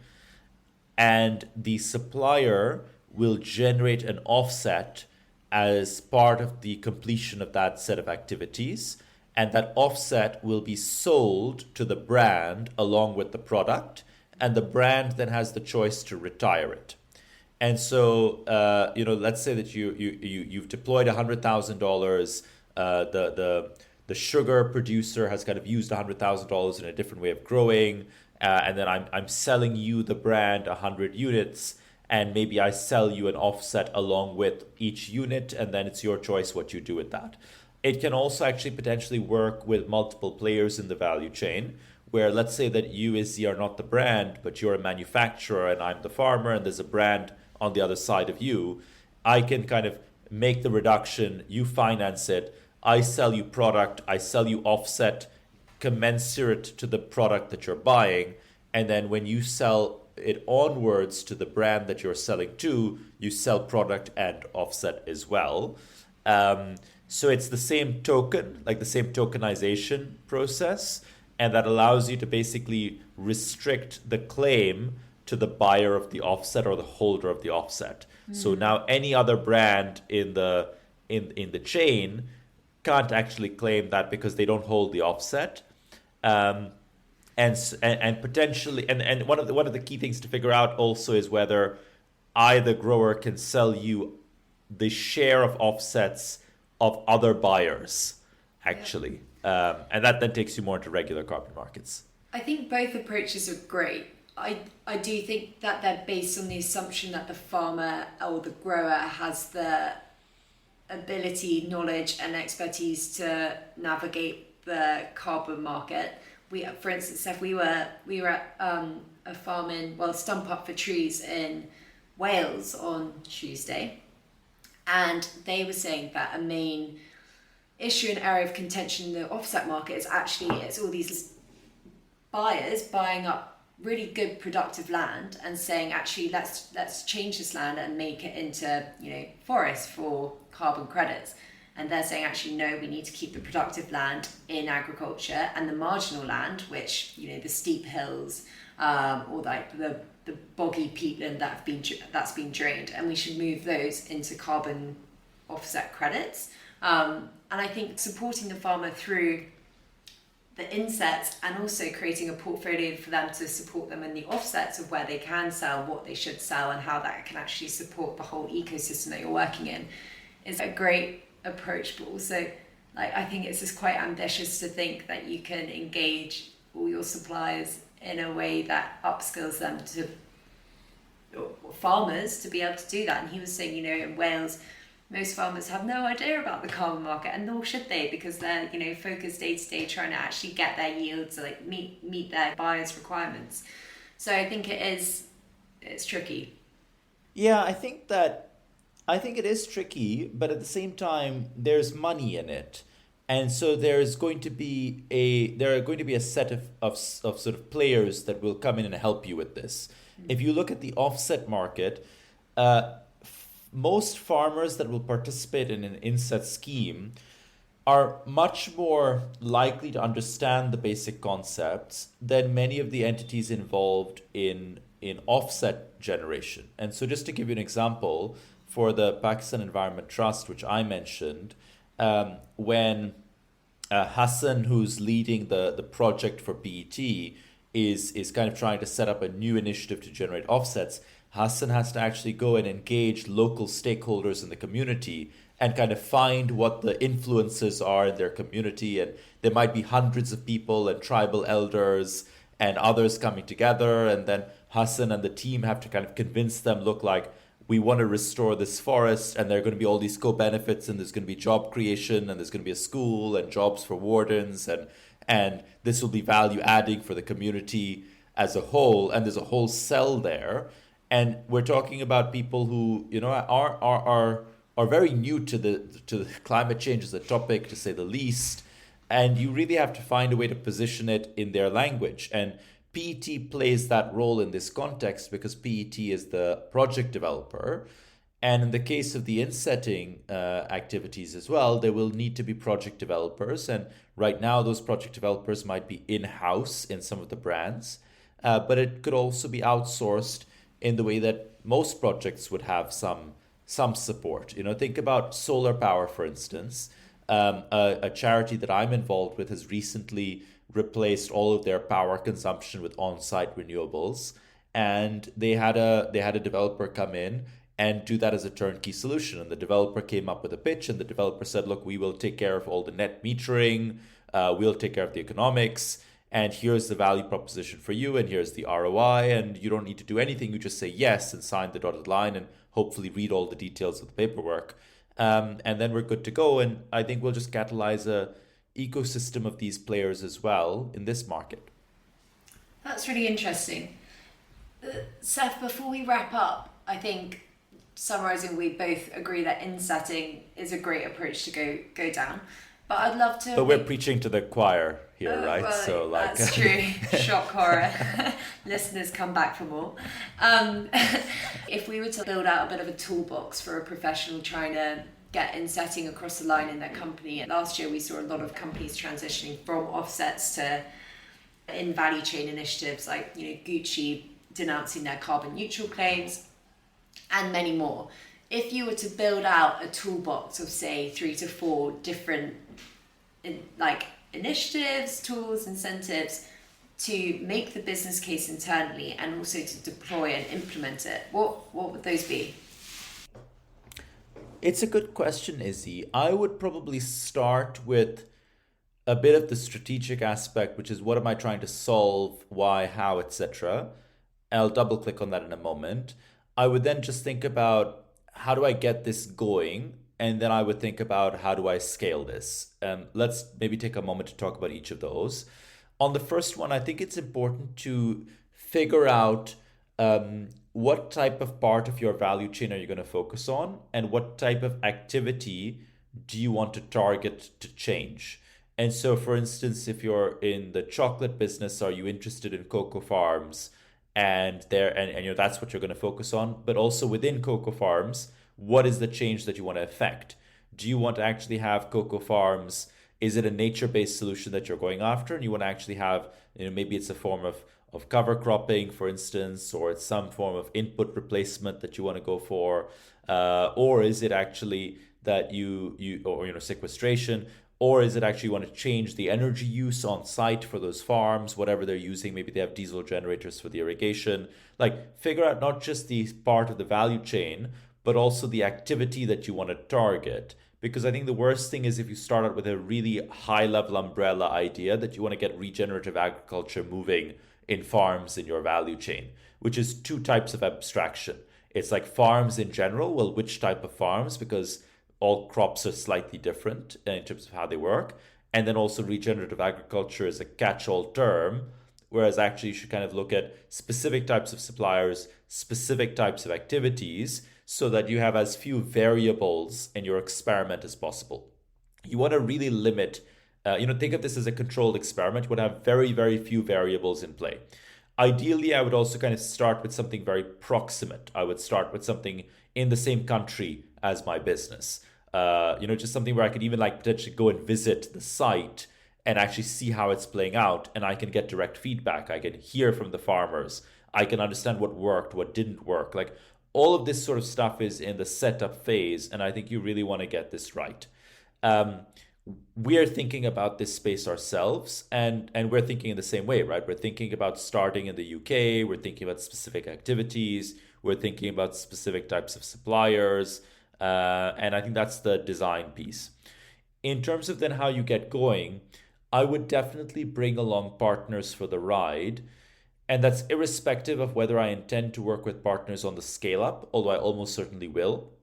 and the supplier will generate an offset as part of the completion of that set of activities. And that offset will be sold to the brand along with the product, and the brand then has the choice to retire it. And so, let's say that you've deployed $100,000. The sugar producer has kind of used $100,000 in a different way of growing, and then I'm selling you, the brand, 100 units, and maybe I sell you an offset along with each unit, and then it's your choice what you do with that. It can also actually potentially work with multiple players in the value chain, where let's say that you, Izzy, are not the brand, but you're a manufacturer and I'm the farmer, and there's a brand on the other side of you. I can kind of make the reduction, you finance it, I sell you product, I sell you offset commensurate to the product that you're buying, and then when you sell it onwards to the brand that you're selling to, you sell product and offset as well. So it's the same token, like the same tokenization process, and that allows you to basically restrict the claim to the buyer of the offset or the holder of the offset. So now any other brand in the chain can't actually claim that because they don't hold the offset. And potentially, and one of the key things to figure out also is whether I, the grower, can sell you the share of offsets of other buyers, actually. And that then takes you more into regular carbon markets. I think both approaches are great. I do think that they're based on the assumption that the farmer or the grower has the ability, knowledge and expertise to navigate the carbon market. For instance, if we were at a farm Stump Up for Trees in Wales on Tuesday, and they were saying that a main issue and area of contention in the offset market is actually it's all these buyers buying up really good productive land and saying, actually, let's change this land and make it into forest for carbon credits. And they're saying, actually, no, we need to keep the productive land in agriculture, and the marginal land, which the steep hills or like the boggy peatland that's been drained, and we should move those into carbon offset credits. And I think supporting the farmer through the insets and also creating a portfolio for them to support them in the offsets of where they can sell, what they should sell, and how that can actually support the whole ecosystem that you're working in is a great approach. But also, I think it's just quite ambitious to think that you can engage all your suppliers in a way that upskills them to farmers to be able to do that. And he was saying, in Wales, most farmers have no idea about the carbon market, and nor should they, because they're focused day to day trying to actually get their yields to meet their buyers' requirements. So I think it's tricky. Yeah, I think it is tricky, but at the same time, there's money in it, and so there are going to be a set of sort of players that will come in and help you with this. If you look at the offset market, most farmers that will participate in an inset scheme are much more likely to understand the basic concepts than many of the entities involved in offset generation. And so just to give you an example, for the Pakistan Environment Trust, which I mentioned, when Hassan, who's leading the project for BET, is kind of trying to set up a new initiative to generate offsets, Hassan has to actually go and engage local stakeholders in the community and kind of find what the influences are in their community. And there might be hundreds of people and tribal elders and others coming together. And then Hassan and the team have to kind of convince them, look, like, we want to restore this forest, and there are going to be all these co-benefits, and there's going to be job creation, and there's going to be a school and jobs for wardens, and this will be value adding for the community as a whole. And there's a whole cell there. And we're talking about people who, are very new to the climate change as a topic, to say the least, and you really have to find a way to position it in their language. And PET plays that role in this context because PET is the project developer. And in the case of the insetting activities as well, there will need to be project developers. And right now, those project developers might be in-house in some of the brands, but it could also be outsourced in the way that most projects would have some support. Think about solar power, for instance. A charity that I'm involved with has recently replaced all of their power consumption with on-site renewables, and they had a developer come in and do that as a turnkey solution. And the developer came up with a pitch, and the developer said, "Look, we will take care of all the net metering, we'll take care of the economics, and here's the value proposition for you, and here's the ROI, and you don't need to do anything. You just say yes and sign the dotted line, and hopefully read all the details of the paperwork, and then we're good to go." And I think we'll just catalyze a ecosystem of these players as well in this market. That's really interesting. Seth, before we wrap up, I think summarising, we both agree that insetting is a great approach to go down. But I'd love to... But we're preaching to the choir here, right? Well, so that's true. Shock horror. Listeners, come back for more. If we were to build out a bit of a toolbox for a professional trying to get insetting across the line in their company, and last year we saw a lot of companies transitioning from offsets to in value chain initiatives like Gucci denouncing their carbon neutral claims and many more. If you were to build out a toolbox of say 3 to 4 different initiatives, tools, incentives to make the business case internally and also to deploy and implement it, what would those be? It's a good question, Izzy. I would probably start with a bit of the strategic aspect, which is what am I trying to solve, why, how, etc. I'll double click on that in a moment. I would then just think about how do I get this going? And then I would think about how do I scale this? Let's maybe take a moment to talk about each of those. On the first one, I think it's important to figure out what type of part of your value chain are you going to focus on, and what type of activity do you want to target to change? And so, for instance, if you're in the chocolate business, are you interested in cocoa farms? And that's what you're going to focus on. But also within cocoa farms, what is the change that you want to affect? Do you want to actually have cocoa farms? Is it a nature-based solution that you're going after, and you want to actually have, maybe it's a form of cover cropping, for instance, or it's some form of input replacement that you want to go for, or is it actually that or sequestration, or is it actually you want to change the energy use on site for those farms, whatever they're using? Maybe they have diesel generators for the irrigation. Figure out not just the part of the value chain, but also the activity that you want to target. Because I think the worst thing is if you start out with a really high-level umbrella idea that you want to get regenerative agriculture moving in farms in your value chain, which is 2 types of abstraction. It's like farms in general. Well, which type of farms? Because all crops are slightly different in terms of how they work. And then also regenerative agriculture is a catch-all term, whereas actually you should kind of look at specific types of suppliers, specific types of activities, so that you have as few variables in your experiment as possible. You want to really limit, think of this as a controlled experiment. You want to have very, very few variables in play. Ideally, I would also kind of start with something very proximate. I would start with something in the same country as my business. Just something where I could even potentially go and visit the site and actually see how it's playing out. And I can get direct feedback. I can hear from the farmers. I can understand what worked, what didn't work. All of this sort of stuff is in the setup phase, and I think you really want to get this right. We're thinking about this space ourselves, and we're thinking in the same way, right? We're thinking about starting in the UK. We're thinking about specific activities. We're thinking about specific types of suppliers, and I think that's the design piece. In terms of then how you get going, I would definitely bring along partners for the ride. And that's irrespective of whether I intend to work with partners on the scale up, although I almost certainly will.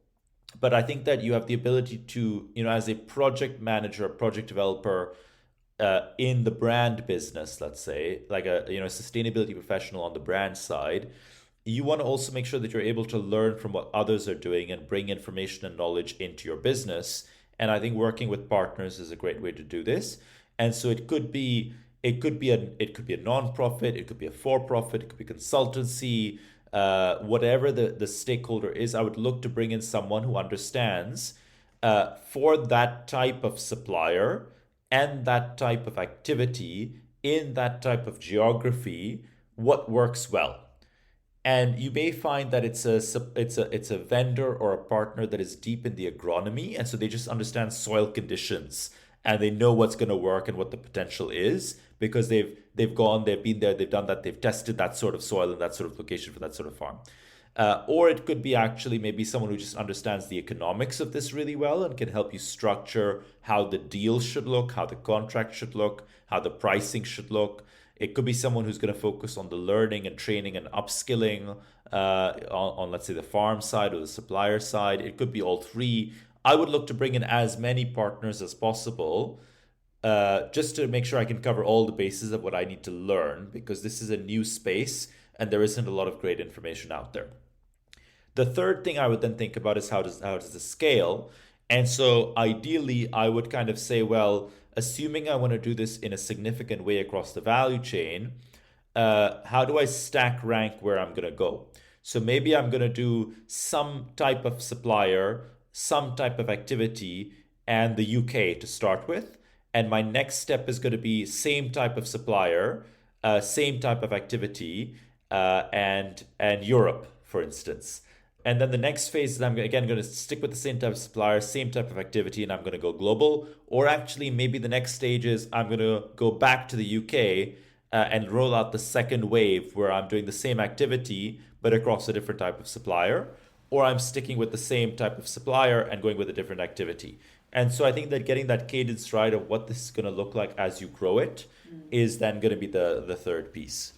But I think that you have the ability to, as a project manager, project developer in the brand business, let's say, like a sustainability professional on the brand side, you want to also make sure that you're able to learn from what others are doing and bring information and knowledge into your business. And I think working with partners is a great way to do this. And so it could be a non-profit, it could be a for-profit, it could be consultancy, whatever the stakeholder is. I would look to bring in someone who understands for that type of supplier and that type of activity in that type of geography, what works well. And you may find that it's a vendor or a partner that is deep in the agronomy, and so they just understand soil conditions and they know what's going to work and what the potential is because they've been there, they've done that, they've tested that sort of soil and that sort of location for that sort of farm. Or it could be actually maybe someone who just understands the economics of this really well and can help you structure how the deal should look, how the contract should look, how the pricing should look. It could be someone who's going to focus on the learning and training and upskilling on, let's say, the farm side or the supplier side. It could be all three. I would look to bring in as many partners as possible just to make sure I can cover all the bases of what I need to learn because this is a new space and there isn't a lot of great information out there. The third thing I would then think about is how does this scale? And so ideally, I would kind of say, well, assuming I want to do this in a significant way across the value chain, how do I stack rank where I'm going to go? So maybe I'm going to do some type of supplier, some type of activity, and the UK to start with. And my next step is going to be same type of supplier, same type of activity, and Europe, for instance. And then the next phase is I'm again going to stick with the same type of supplier, same type of activity, and I'm going to go global. Or actually, maybe the next stage is I'm going to go back to the UK and roll out the second wave where I'm doing the same activity but across a different type of supplier. Or I'm sticking with the same type of supplier and going with a different activity. And so I think that getting that cadence right of what this is going to look like as you grow it is then going to be the third piece.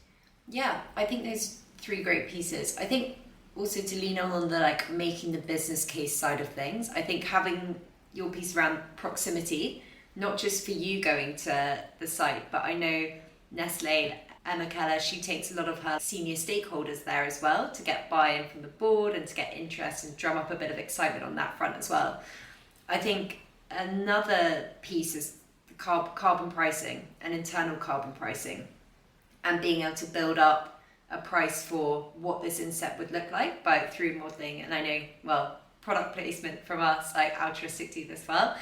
Yeah, I think those three great pieces. I think also to lean on the like making the business case side of things, I think having your piece around proximity, not just for you going to the site, but I know Nestle, Emma Keller, she takes a lot of her senior stakeholders there as well to get buy-in from the board and to get interest and drum up a bit of excitement on that front as well. I think another piece is carbon pricing and internal carbon pricing and being able to build up a price for what this inset would look like through modelling. And I know, well, product placement from us, like altruistic do this well.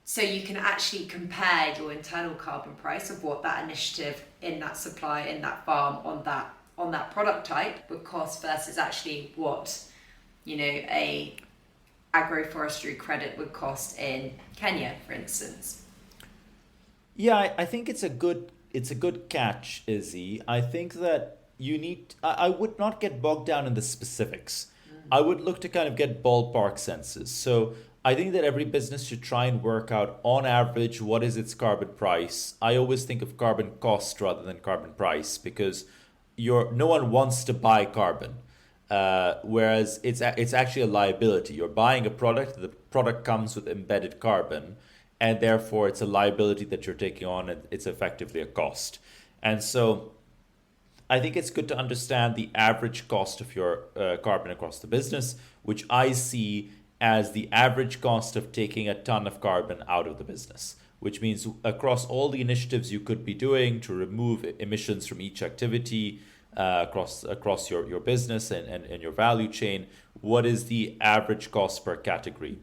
So you can actually compare your internal carbon price of what that initiative in that supply, in that farm, on that product type would cost versus actually what, a agroforestry credit would cost in Kenya, for instance. Yeah, I think it's a good catch, Izzy. I think that I would not get bogged down in the specifics. I would look to kind of get ballpark senses. So I think that every business should try and work out on average what is its carbon price. I always think of carbon cost rather than carbon price because no one wants to buy carbon. Whereas it's actually a liability. You're buying a product, the product comes with embedded carbon, and therefore it's a liability that you're taking on, and it's effectively a cost. And so I think it's good to understand the average cost of your carbon across the business, which I see as the average cost of taking a ton of carbon out of the business, which means across all the initiatives you could be doing to remove emissions from each activity, across your business and your value chain, what is the average cost per category?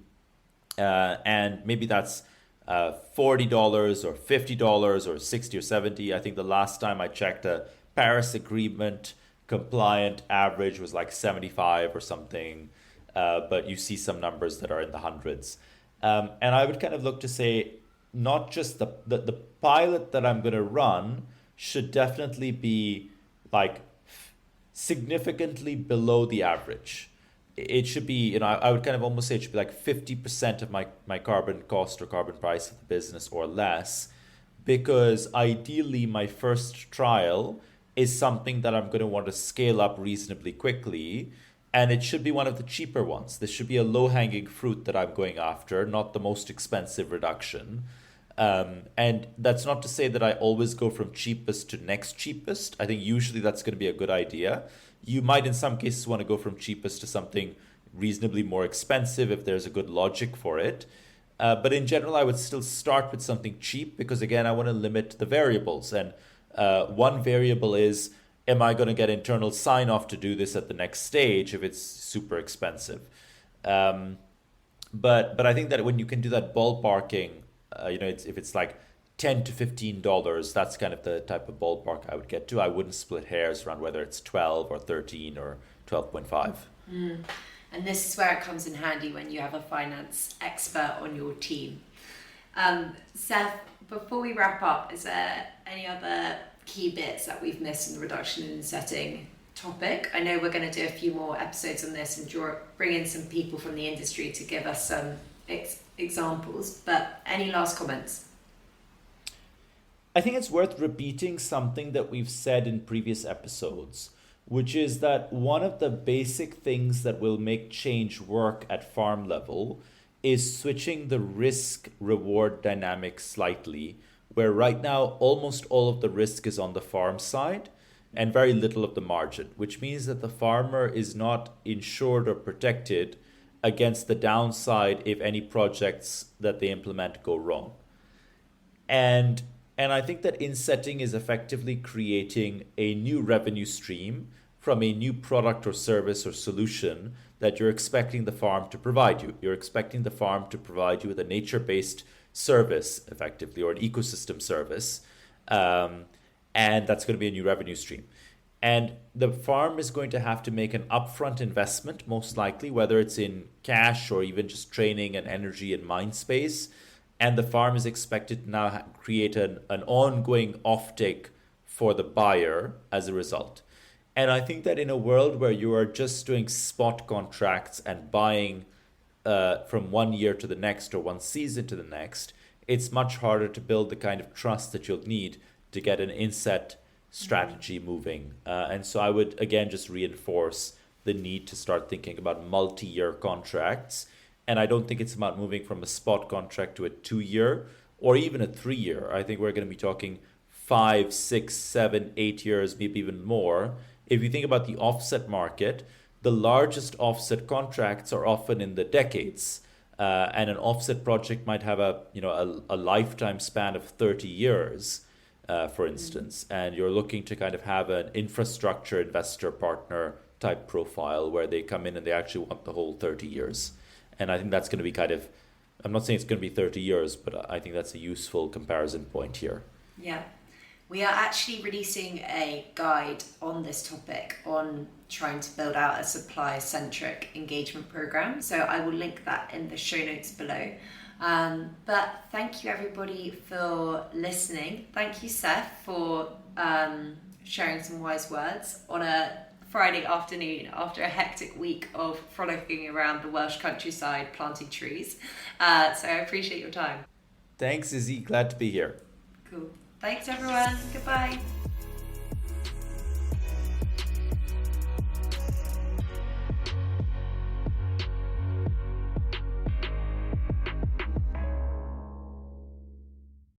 And maybe that's $40 or $50 or 60 or 70. I think the last time I checked, a Paris Agreement compliant average was like 75 or something, but you see some numbers that are in the hundreds. And I would kind of look to say, not just the pilot that I'm going to run should definitely be like significantly below the average. It should be, I would kind of almost say it should be like 50% of my carbon cost or carbon price of the business or less, because ideally my first trial is something that I'm going to want to scale up reasonably quickly, and it should be one of the cheaper ones. This should be a low-hanging fruit that I'm going after, not the most expensive reduction. And that's not to say that I always go from cheapest to next cheapest. I think usually that's going to be a good idea. You might, in some cases, want to go from cheapest to something reasonably more expensive if there's a good logic for it. But in general, I would still start with something cheap because, again, I want to limit the variables. And one variable is, am I going to get internal sign-off to do this at the next stage if it's super expensive? But I think that when you can do that ballparking, if it's like $10 to $15, that's kind of the type of ballpark I would get to. I wouldn't split hairs around whether it's 12 or 13 or 12.5. And this is where it comes in handy when you have a finance expert on your team. Seth, before we wrap up, is there any other key bits that we've missed in the reduction and setting topic? I know we're going to do a few more episodes on this and bring in some people from the industry to give us some examples, but any last comments? I think it's worth repeating something that we've said in previous episodes, which is that one of the basic things that will make change work at farm level is switching the risk reward dynamic slightly, where right now almost all of the risk is on the farm side and very little of the margin, which means that the farmer is not insured or protected against the downside if any projects that they implement go wrong. And I think that insetting is effectively creating a new revenue stream from a new product or service or solution that you're expecting the farm to provide you. You're expecting the farm to provide you with a nature-based service, effectively, or an ecosystem service. And that's going to be a new revenue stream. And the farm is going to have to make an upfront investment, most likely, whether it's in cash or even just training and energy and mind space. And the farm is expected to now create an ongoing offtake for the buyer as a result. And I think that in a world where you are just doing spot contracts and buying from 1 year to the next or one season to the next, it's much harder to build the kind of trust that you'll need to get an inset strategy moving. And so I would, again, just reinforce the need to start thinking about multi-year contracts. And I don't think it's about moving from a spot contract to a 2-year or even a 3-year. I think we're going to be talking 5, 6, 7, 8 years, maybe even more. If you think about the offset market, the largest offset contracts are often in the decades. And an offset project might have a lifetime span of 30 years, for instance. And you're looking to kind of have an infrastructure investor partner type profile where they come in and they actually want the whole 30 years. And I think that's going to be kind of, I'm not saying it's going to be 30 years, but I think that's a useful comparison point here. Yeah. We are actually releasing a guide on this topic on trying to build out a supply-centric engagement program. So I will link that in the show notes below. But thank you everybody for listening. Thank you, Seth, for sharing some wise words on a Friday afternoon after a hectic week of frolicking around the Welsh countryside planting trees. So I appreciate your time. Thanks, Izzy. Glad to be here. Cool. Thanks, everyone. Goodbye.